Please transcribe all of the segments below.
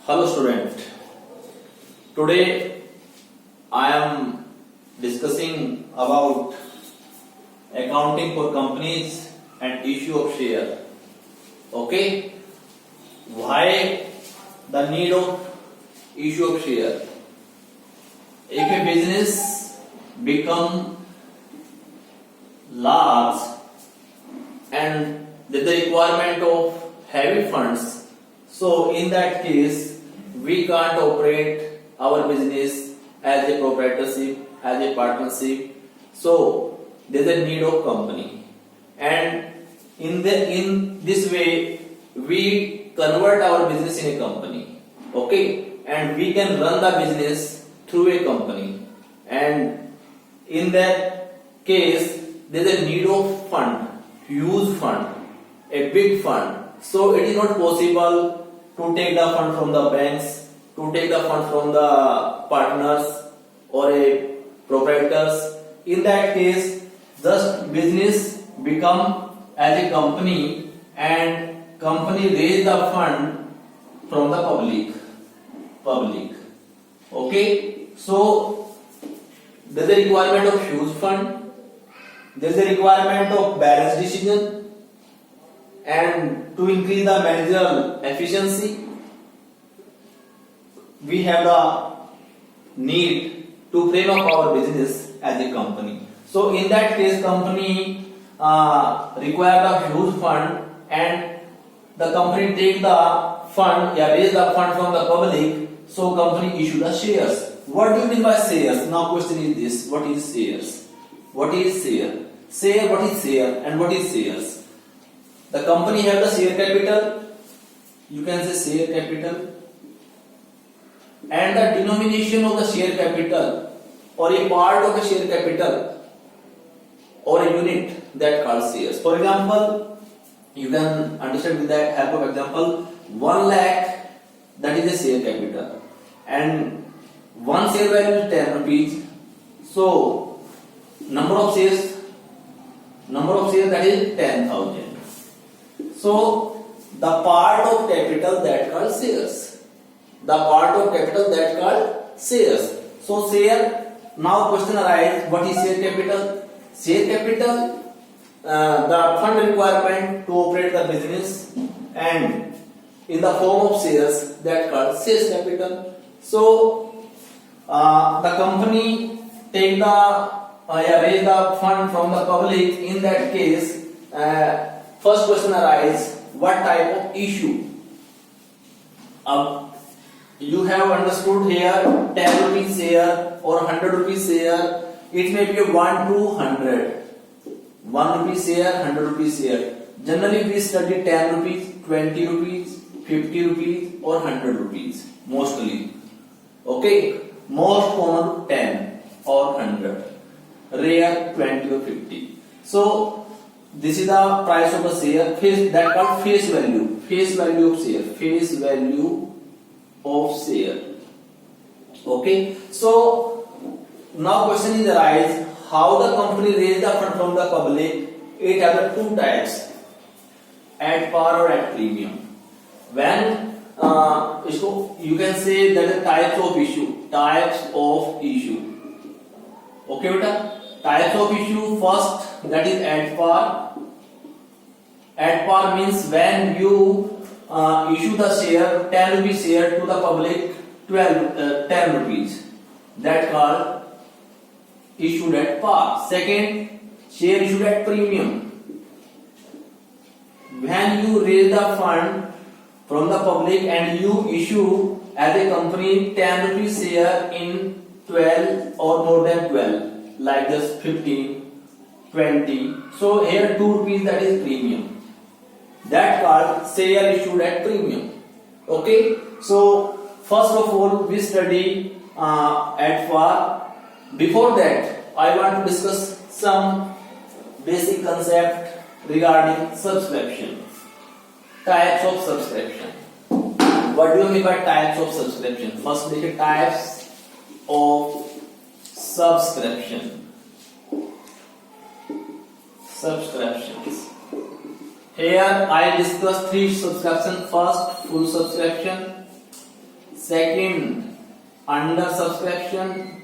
Hello student. Today I am discussing about accounting for companies and issue of share. Okay? Why the need of issue of share? If a business become large and with the requirement of heavy funds, so in that case we can't operate our business as a proprietorship, as a partnership. So there's a need of company, and in this way we convert our business in a company. Okay, and we can run the business through a company, and in that case there's a need of fund, huge fund, a big fund. So it is not possible to take the fund from the banks, to take the fund from the partners or a proprietors. In that case, just business become as a company, and company raise the fund from the public. Okay, so there's a requirement of huge fund, there's a requirement of balance decision, and to increase the managerial efficiency we have the need to frame up our business as a company. So in that case company require a huge fund, and the company take the fund, raise the fund from the public, so company issue the shares. What do you mean by shares? Now question is this: what is shares? What is share? Share, what is share and what is shares? The company have the share capital, you can say share capital, and the denomination of the share capital or a part of the share capital or a unit that called shares. For example, you can understand with the help of example, 1 lakh, that is a share capital, and one share value is 10 rupees. So number of shares that is 10,000. So the part of capital that called shares, the part of capital that called shares. So share, now question arises, what is share capital? Share capital, the fund requirement to operate the business, and in the form of shares that called shares capital. So the company take the raise the fund from the public. In that case, first question arises, what type of issue? You have understood here 10 rupees share or 100 rupees share. It may be 1 to 100. 1 rupee share, 100 rupees share. Generally we study 10 rupees, 20 rupees, 50 rupees or 100 rupees mostly. Okay, most common 10 or 100. Rare 20 or 50. So this is the price of a share, that called face value of share, face value of share. Okay, so now question is arise, how the company raise the fund from the public? It has two types, at par or at premium. When you can say that the types of issue. Okay beta, types of issue, first that is at par. At par means when you issue the share, 10 rupees share to the public, 10 rupees, that called issued at par. Second, share issued at premium. When you raise the fund from the public and you issue as a company 10 rupees share in 12 or more than 12, like this 15, 20. So here 2 rupees, that is premium. That called share issued at premium. Okay, so first of all we study at par. Before that I want to discuss some basic concept regarding subscription. Types of subscription. What do you mean by types of subscription? First look at types of subscription. Subscriptions. Here I discuss 3 subscription. First, full subscription. second under subscription,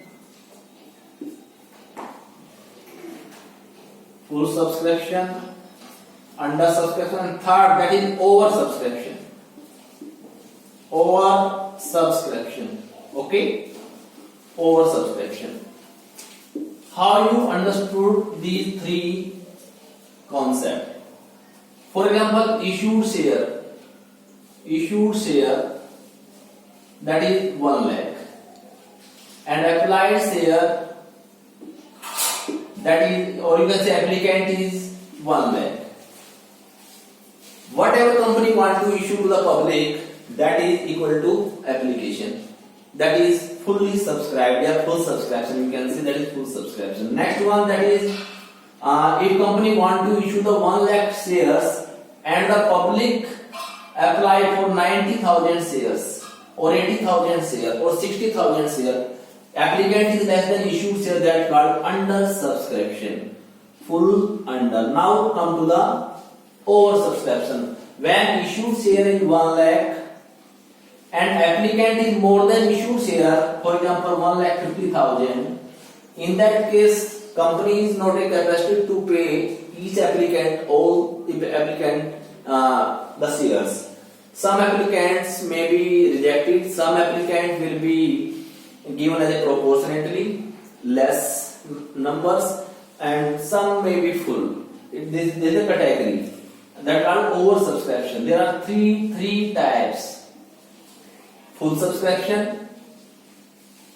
full subscription, under subscription, and third that is over subscription. Over subscription. Okay, over subscription. How you understood these three concepts? For example, issued share that is 1 lakh, and applied share that is, or you can say applicant is 1 lakh. Whatever company want to issue to the public, that is equal to application. That is fully subscribed. They are full subscription. You can see that is full subscription. Next one, that is if company want to issue the 1 lakh shares and the public apply for 90,000 shares or 80,000 shares or 60,000 shares, applicant is less than issued share, that called under subscription. Full under. Now come to the over subscription. When issued share is 1 lakh and applicant is more than issued share, for example 1,50,000, in that case company is not a capacity to pay each applicant the shares. Some applicants may be rejected, some applicant will be given as a proportionately less numbers, and some may be full. This is a category that are over subscription. There are three types: full subscription,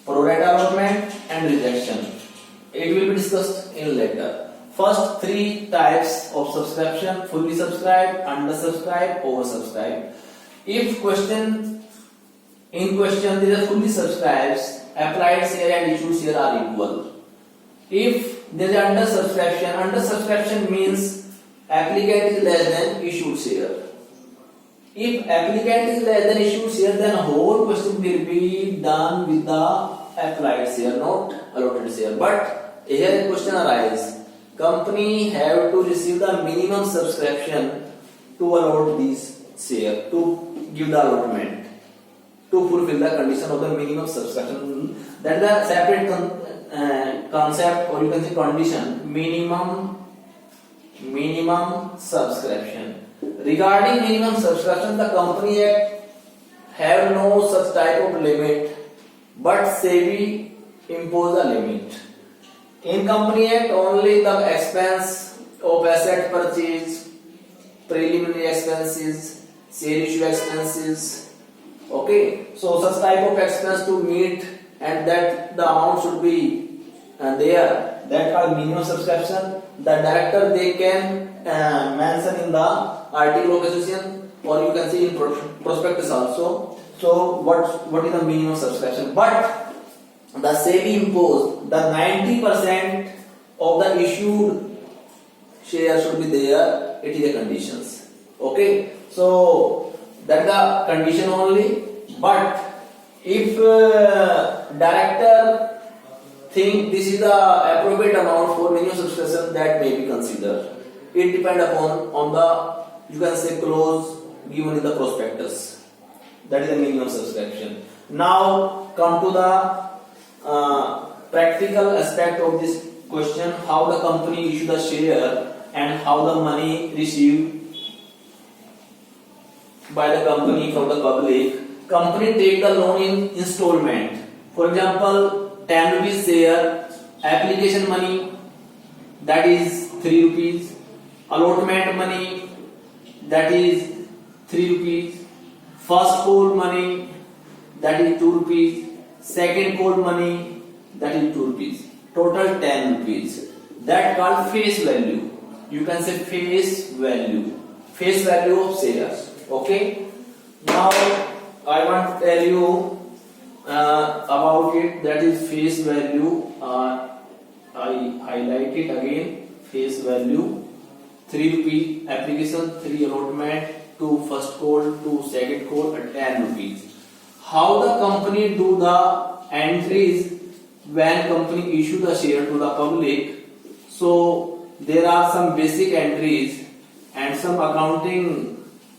pro rata allotment, and rejection. It will be discussed in later. First three types of subscription: fully subscribed, under subscribed, over subscribed. If question there is fully subscribed, applied share and issued share are equal. If there is under subscription means applicant is less than issued share. If applicant is less than issued share, then whole question will be done with the applied share, not allotted share. But here a question arises: company have to receive the minimum subscription to allot these share, to give the allotment, to fulfill the condition of the minimum subscription. That is a separate concept, or you can say condition: minimum subscription. Regarding minimum subscription, the company act have no such type of limit, but SEBI impose a limit. In company act, only the expense of asset purchase, preliminary expenses, share issue expenses, okay, so such type of expense to meet, and that the amount should be there, that are minimum subscription. The director, they can mention in the article of association, or you can see in prospectus also. So what is the minimum subscription? But the SEBI imposed the 90% of the issued share should be there. It is a conditions. Okay, so that the condition only. But if director think this is the appropriate amount for minimum subscription, that may be considered. It depends upon on the, you can say, clause given in the prospectus. That is the minimum subscription. Now come to the practical aspect of this question: how the company issue the share and how the money received by the company from the public. Company take the loan in installment. For example, 10 rupees share, application money, that is 3 rupees, allotment money, that is 3 rupees, first call money, that is 2 rupees, second call money, that is 2 rupees, total 10 rupees. That called face value. You can say face value of shares. Okay. Now I want to tell you about it, that is face value. I highlight it again. Face value: 3 rupees application, 3 allotment, 2 first call, 2 second call, and 10 rupees. How the company do the entries when company issue the share to the public? So there are some basic entries and some accounting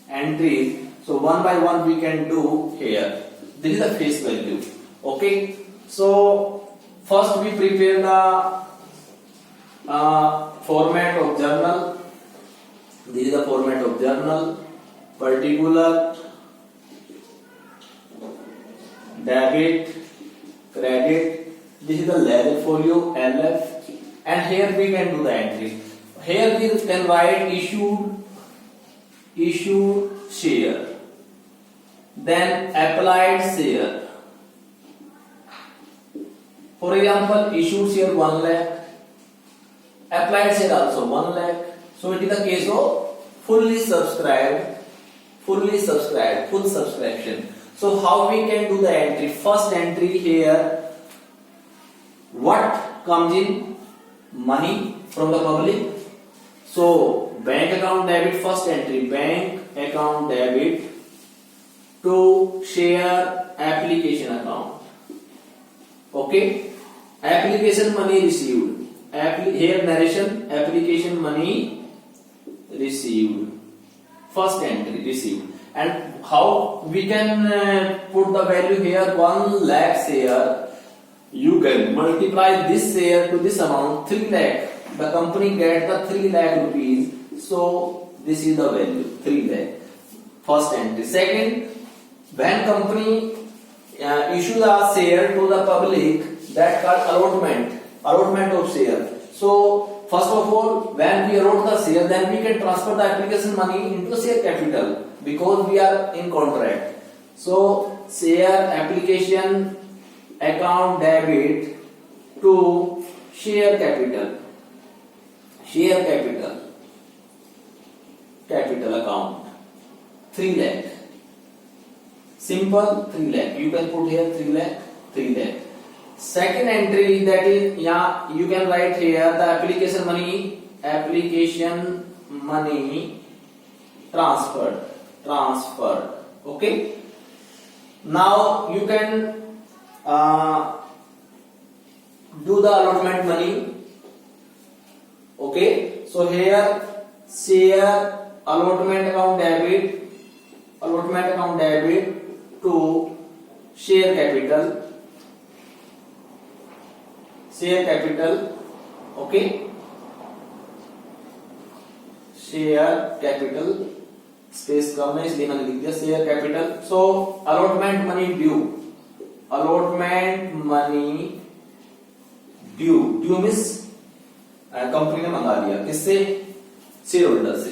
entries. So one by one we can do here. This is the face value. Okay. So first we prepare the format of journal. This is the format of journal. Particular, debit, credit. This is the ledger folio, LF, and here we can do the entry. Here we can write issued share, then applied share. For example, issued share 1 lakh, applied share also 1 lakh. So it is the case of full subscription. So how we can do the entry? First entry here, what comes in? Money from the public. So bank account debit, first entry, bank account debit to share application account. Okay, application money received. Here narration, application money received. First entry, received. And how we can put the value here? 1 lakh share. You can multiply this share to this amount, 3 lakh. The company gets the 3 lakh rupees. So this is the value, 3 lakh. First entry. Second, when company issues a share to the public, that called allotment of share. So first of all, when we allot the share, then we can transfer the application money into share capital because we are in contract. So share application account debit to share capital account 3 lakh. Simple, 3 lakh. You can put here 3 lakh. Second entry, that is, you can write here the application money transferred. Okay. Now you can do the allotment money. Okay. So here share allotment account debit to share capital. Okay, share capital, space कम है इसलिए मैंने लिख दिया share capital. So allotment money due means company ने मंगा लिया, किससे? Share holder से.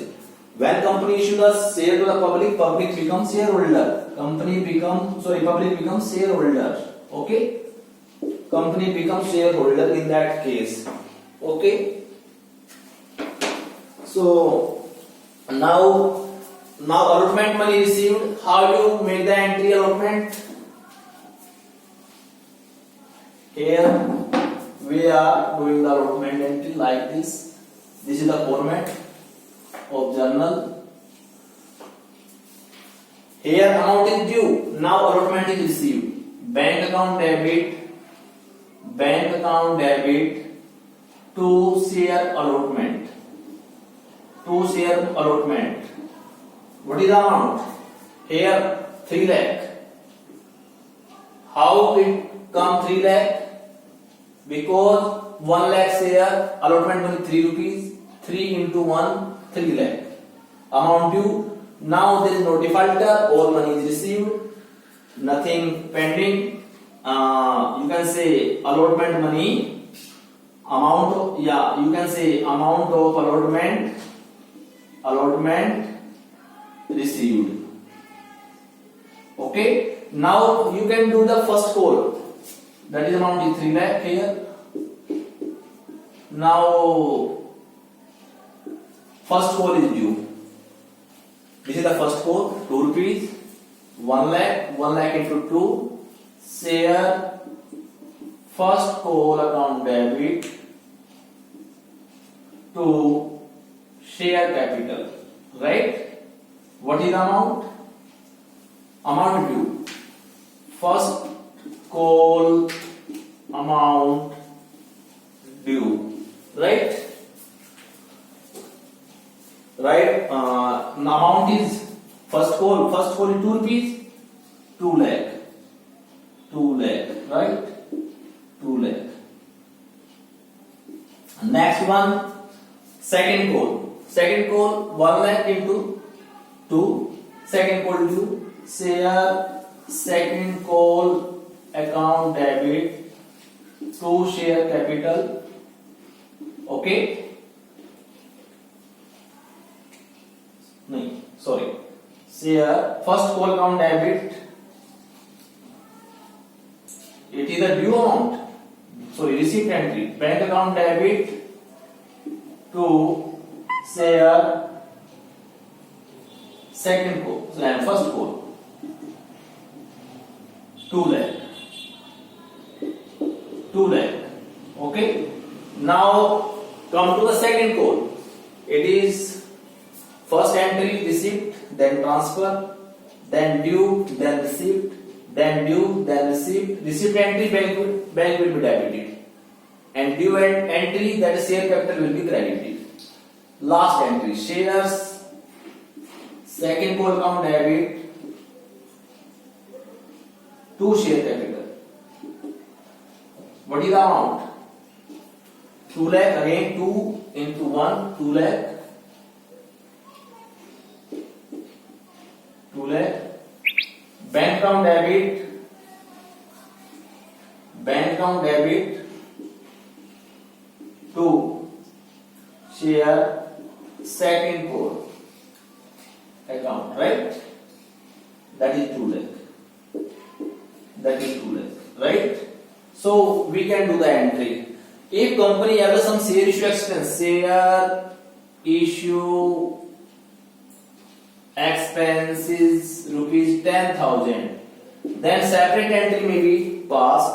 When company issues a share to the public becomes shareholder. Public becomes shareholder. Okay. Company becomes shareholder in that case. Okay. So now allotment money received. How do you make the entry allotment? Here we are doing the allotment entry like this. This is the format of journal. Here amount is due. Now allotment is received. Bank account debit to share allotment. What is the amount? Here 3 lakh. How it come 3 lakh? Because 1 lakh share allotment money 3 rupees. 3 into 1, 3 lakh. Amount due. Now there is no defaulter. All money is received. Nothing pending. You can say allotment money amount. You can say amount of allotment received. Okay. Now you can do the first call. That is amount is 3 lakh here. Now first call is due. This is the first call, 2 rupees, 1 lakh into 2. Share first call account debit to share capital. Right? What is the amount? Amount due. First call amount due. Right? Right? The amount is first call is 2 rupees, 2 lakh. one, second call. Second call 1 lakh into 2. Second call due. Share second call account debit to share capital. Okay. नहीं, sorry. Share first call account debit. It is a due amount. Sorry, receipt entry. Bank account debit to share second call, first call 2 lakh. 2 lakh. Okay. Now come to the second call. It is first entry receipt, then transfer, then due, then receipt, then due, then receipt. Receipt entry bank will be debited, and due entry, that is share capital, will be credited. Last entry, shares second call account debit to share capital. What is the amount? 2 lakh. Again 2 into 1, 2 lakh. 2 lakh. Bank account debit to share second call account, right? That is 2 lakh. That is 2 lakh, right? So we can do the entry. If company has some share issue expense, share issue expenses rupees 10,000, then separate entry may be passed.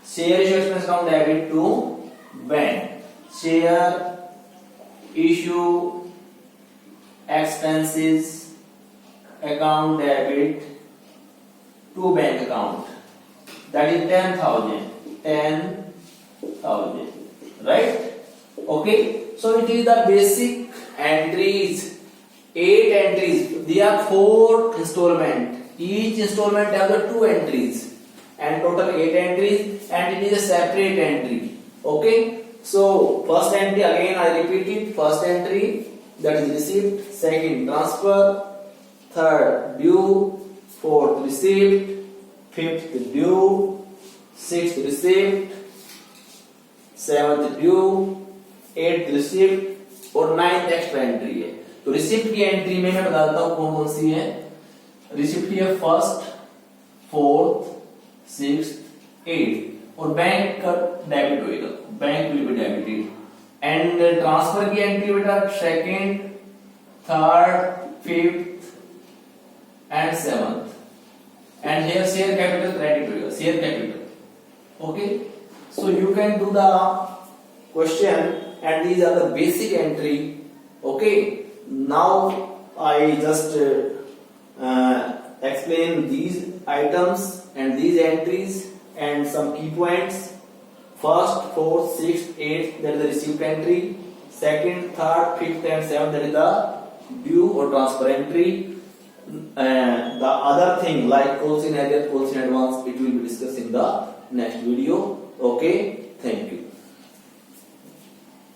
Share issue expense account debit to bank. Share issue expenses account debit to bank account. That is 10,000. 10,000. Right? Okay. So it is the basic entries. 8 entries. There are 4 installment. Each installment has the 2 entries, and total 8 entries, and it is a separate entry. Okay. So first entry, again I repeat it. First entry, that is receipt. Second, transfer. Third, due. Fourth, receipt. Fifth, due. Sixth, receipt. Seventh, due. Eighth, receipt. और 9th extra entry है. तो receipt की entry में मैं बताता हूं कौन कौन सी है. रिसिप्ट की है फर्स्ट, फोर्थ, सिक्स्थ, एट, और बैंक का डेबिट होएगा. Bank will be debited. And transfer की एंट्री बेटा second, third, fifth and seventh. And here share capital credit होएगा. Share capital. Okay. So you can do the question, and these are the basic entry. Okay. Now I just explain these items and these entries and some key points. First, fourth, sixth, eighth, that is the receipt entry. Second, third, fifth and seventh, that is the due or transfer entry. The other thing like calls in arrears, calls in advance, it will be discussed in the next video. Okay. Thank you.